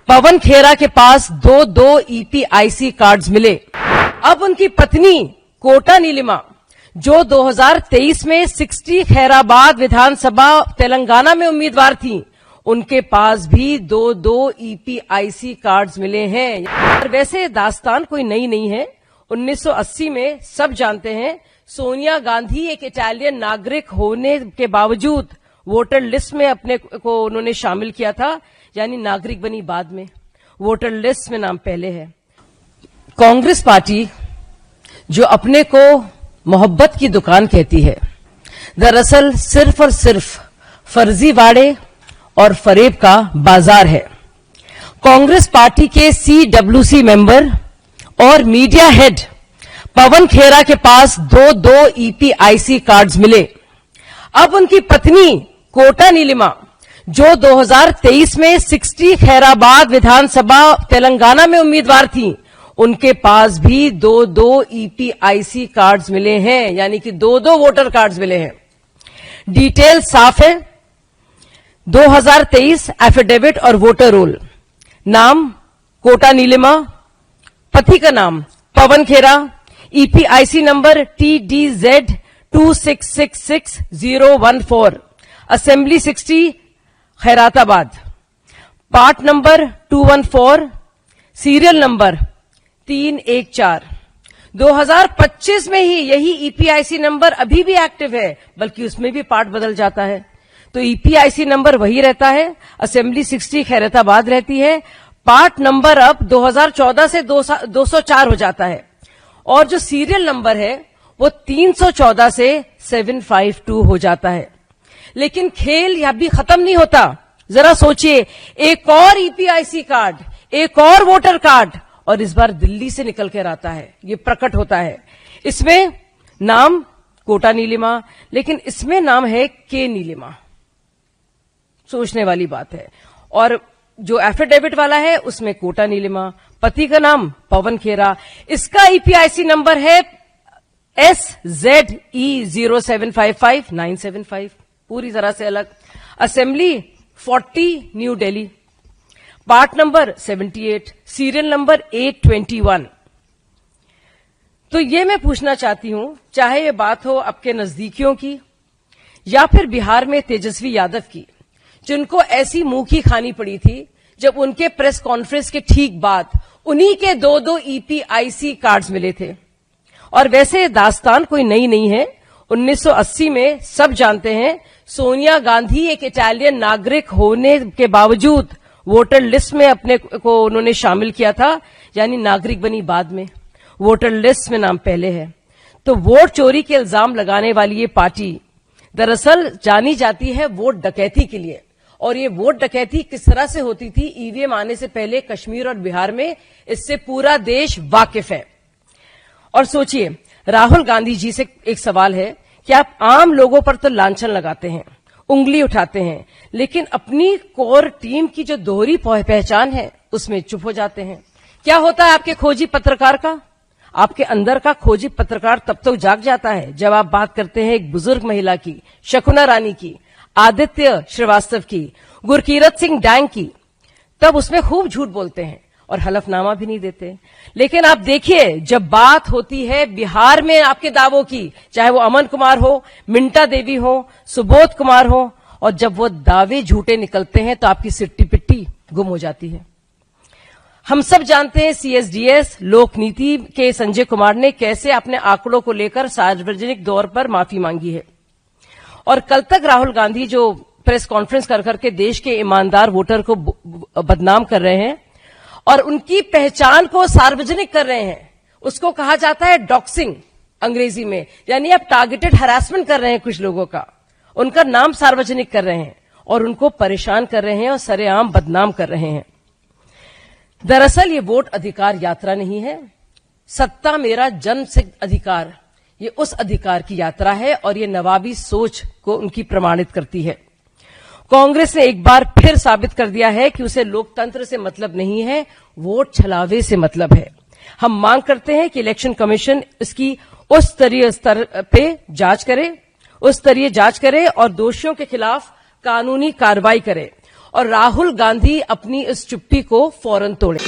पवन खेरा के पास दो EPIC cards मिले। अब उनकी पत्नी कोटा नीलिमा, जो 2023 में 60 खैराबाद विधानसभा तेलंगाना में उम्मीदवार थी, उनके पास भी दो ईपीआईसी कार्ड्स मिले हैं। और वैसे दास्तान कोई नई नहीं है। 1980 में सब जानते हैं, सोनिया गांधी एक इटालियन नागरिक होने के बावजूद वोटर लिस्ट में अपने को उन्होंने शामिल किया था, यानी नागरिक बनी बाद में, वोटर लिस्ट में नाम पहले है। कांग्रेस पार्टी जो अपने को मोहब्बत की दुकान कहती है, दरअसल सिर्फ और सिर्फ फर्जीवाड़े और फरेब का बाजार है। कांग्रेस पार्टी के CWC मेंबर और मीडिया हेड पवन खेरा के पास दो ईपीआईसी कार्ड्स मिले। अब उनकी पत्नी कोटा नीलिमा, जो 2023 में 60 खैराबाद विधानसभा तेलंगाना में उम्मीदवार थी, उनके पास भी दो ईपीआईसी कार्ड्स मिले हैं, यानी कि दो वोटर कार्ड्स मिले हैं। डिटेल साफ है। 2023 एफिडेविट और वोटर रोल, नाम कोटा नीलिमा, पति का नाम Pawan Khera, EPIC number TDZ 2666014, assembly 60 Khairatabad, part number 214, serial number 314। 2025 में ही यही ईपीआईसी नंबर अभी भी एक्टिव है, बल्कि उसमें भी पार्ट बदल जाता है, तो ईपीआईसी नंबर वही रहता है, असेंबली 60 खैराताबाद रहती है, पार्ट नंबर अब 2014 से 204 हो जाता है, और जो सीरियल नंबर है वो 314 से 752 हो जाता है। लेकिन खेल यह भी खत्म नहीं होता। जरा सोचिए, एक और ईपीआईसी कार्ड, एक और वोटर कार्ड, और इस बार दिल्ली से निकल कर आता है, ये प्रकट होता है। इसमें नाम कोटा नीलिमा, लेकिन इसमें नाम है के नीलिमा। सोचने वाली बात है। और जो एफिडेविट वाला है उसमें कोटा नीलिमा, पति का नाम पवन खेरा, इसका ईपीआईसी नंबर है SZE 0755975, पूरी तरह से अलग। Assembly 40 new Delhi, part number 78, serial number 821। तो ये मैं पूछना चाहती हूं, चाहे ये बात हो आपके नजदीकियों की या फिर बिहार में तेजस्वी यादव की, जिनको ऐसी मुंह की खानी पड़ी थी जब उनके प्रेस कॉन्फ्रेंस के ठीक बाद उन्हीं के दो ईपीआईसी कार्ड्स मिले थे। और वैसे दास्तान कोई नई नहीं है। 1980 में सब जानते हैं, सोनिया गांधी एक इटालियन नागरिक होने के बावजूद वोटर लिस्ट में अपने को उन्होंने शामिल किया था, यानी नागरिक बनी बाद में, वोटर लिस्ट में नाम पहले है। तो वोट चोरी के इल्जाम लगाने वाली ये पार्टी दरअसल जानी जाती है वोट डकैती के लिए। और ये वोट डकैती किस तरह से होती थी ईवीएम आने से पहले कश्मीर और बिहार में, इससे पूरा देश वाकिफ है। और सोचिए, राहुल गांधी जी से एक सवाल है कि आप आम लोगों पर तो लांछन लगाते हैं, उंगली उठाते हैं, लेकिन अपनी कोर टीम की जो दोहरी पहचान है उसमें चुप हो जाते हैं। क्या होता है आपके खोजी पत्रकार का? आपके अंदर का खोजी पत्रकार तब तक जाग जाता है जब आप बात करते हैं एक बुजुर्ग महिला की, शकुना रानी की, आदित्य श्रीवास्तव की, गुरकीरत सिंह डैंग की, तब उसमें खूब झूठ बोलते हैं और हलफनामा भी नहीं देते। लेकिन आप देखिए, जब बात होती है बिहार में आपके दावों की, चाहे वो अमन कुमार हो, मिंटा देवी हो, सुबोध कुमार हो, और जब वो दावे झूठे निकलते हैं तो आपकी सिट्टी पिट्टी गुम हो जाती है। हम सब जानते हैं CSDS लोक नीति के संजय कुमार ने कैसे अपने आंकड़ों को लेकर सार्वजनिक तौर पर माफी मांगी है। और कल तक राहुल गांधी जो प्रेस कॉन्फ्रेंस कर करके देश के ईमानदार वोटर को बदनाम कर रहे हैं और उनकी पहचान को सार्वजनिक कर रहे हैं, उसको कहा जाता है डॉक्सिंग अंग्रेजी में, यानी आप टारगेटेड हरासमेंट कर रहे हैं कुछ लोगों का, उनका नाम सार्वजनिक कर रहे हैं और उनको परेशान कर रहे हैं और सरेआम बदनाम कर रहे हैं। दरअसल ये वोट अधिकार यात्रा नहीं है, सत्ता मेरा जन्मसिद्ध अधिकार, ये उस अधिकार की यात्रा है और ये नवाबी सोच को उनकी प्रमाणित करती है। कांग्रेस ने एक बार फिर साबित कर दिया है कि उसे लोकतंत्र से मतलब नहीं है, वोट छलावे से मतलब है। हम मांग करते हैं कि इलेक्शन कमीशन इसकी उस स्तरीय स्तर पे जांच करे, और दोषियों के खिलाफ कानूनी कार्रवाई करे। और राहुल गांधी अपनी इस चुप्पी को फौरन तोड़े।